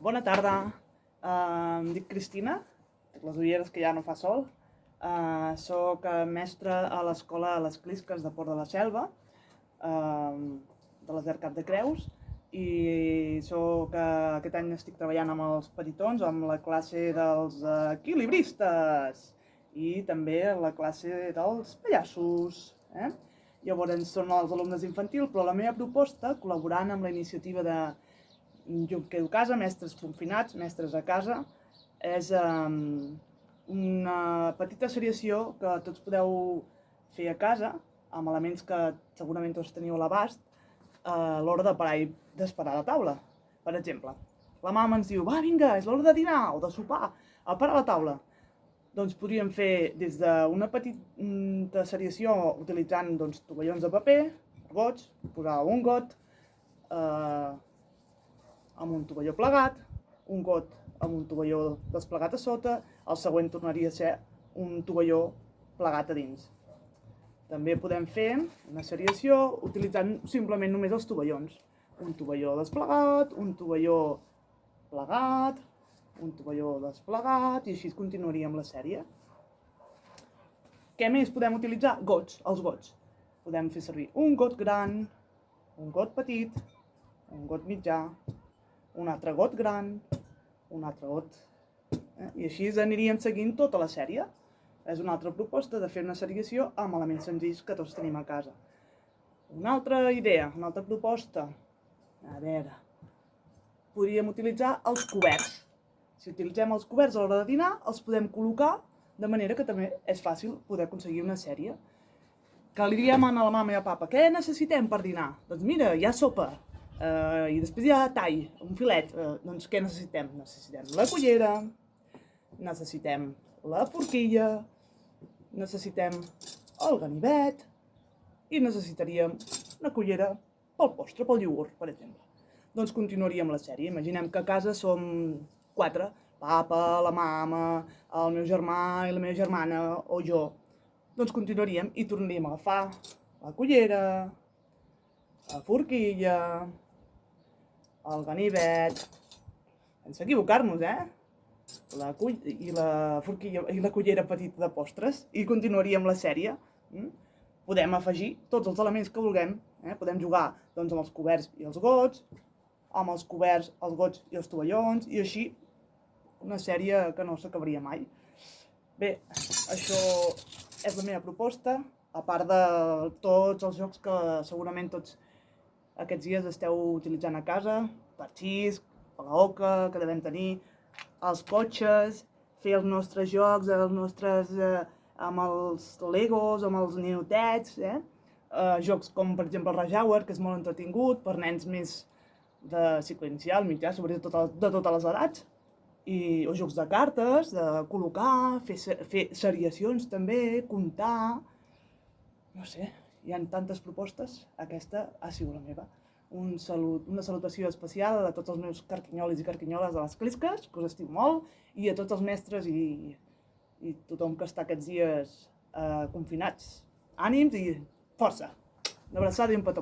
Bona tarda, em dic Cristina, les ulleres que ja no fa sol. Soc mestra a l'escola Les Clisques de Port de la Selva, de l'Esert de Creus, i aquest any estic treballant amb els petitons, amb la classe dels equilibristes i també la classe dels pallassos. Llavors són els alumnes infantil, però la meva proposta, col·laborant amb la iniciativa de Jo em quedo a casa, mestres confinats, mestres a casa, és una petita seriació que tots podeu fer a casa, amb elements que segurament tots teniu a l'abast, a l'hora de parar i d'esperar a la taula. Per exemple, la mama ens diu, va, vinga, és l'hora de dinar o de sopar, a parar a la taula. Doncs podríem fer des d'una petita seriació utilitzant tovallons de paper, gots, posar un got, amb un tovalló plegat, un got amb un tovalló desplegat a sota, el següent tornaria a ser un tovalló plegat a dins. També podem fer una seriació utilitzant simplement només els tovallons. Un tovalló desplegat, un tovalló plegat, un tovalló desplegat, i així continuaríem la sèrie. Què més podem utilitzar? Gots, els gots. Podem fer servir un got gran, un got petit, un got mitjà, un altre got gran, un altre got. I així aniríem seguint tota la sèrie. És una altra proposta de fer una seriació amb elements senzills que tots tenim a casa. Una altra idea, una altra proposta. A veure, podríem utilitzar els coberts. Si utilitzem els coberts a l'hora de dinar, els podem col·locar de manera que també és fàcil poder aconseguir una sèrie. Que li diem a la mama i al papa, què necessitem per dinar? Doncs mira, hi ha sopa. I després hi ha tall, un filet. Doncs què necessitem? Necessitem la cullera, necessitem la forquilla, necessitem el ganivet i necessitaríem una cullera pel postre, pel iogurt, per exemple. Doncs continuaríem la sèrie. Imaginem que a casa som 4, papa, la mama, el meu germà i la meva germana o jo. Doncs continuaríem i tornaríem a agafar la cullera, la forquilla, el ganivet, sense equivocar-nos, la forquilla i la cullera petita de postres, i continuaríem la sèrie. Podem afegir tots els elements que vulguem, podem jugar amb els coberts i els gots, amb els coberts, els gots i els tovallons, i així una sèrie que no s'acabaria mai. Bé, això és la meva proposta, a part de tots els jocs que segurament tots aquests dies esteu utilitzant a casa, parxís, palaoca, que devem tenir, els cotxes, fer els nostres jocs, amb els legos, amb els ninotets, jocs com per exemple el Rush Hour, que és molt entretingut, per nens més de cicle inicial, mitjà, sobretot de totes les edats, o jocs de cartes, de col·locar, fer seriacions també, comptar, no sé, hi ha tantes propostes, aquesta ha sigut la meva. Una salutació especial a tots els meus carquinyolis i carquinyoles de les Clisques, que us estimo molt, i a tots els mestres i tothom que està aquests dies confinats. Ànims i força! Una abraçada i un petó.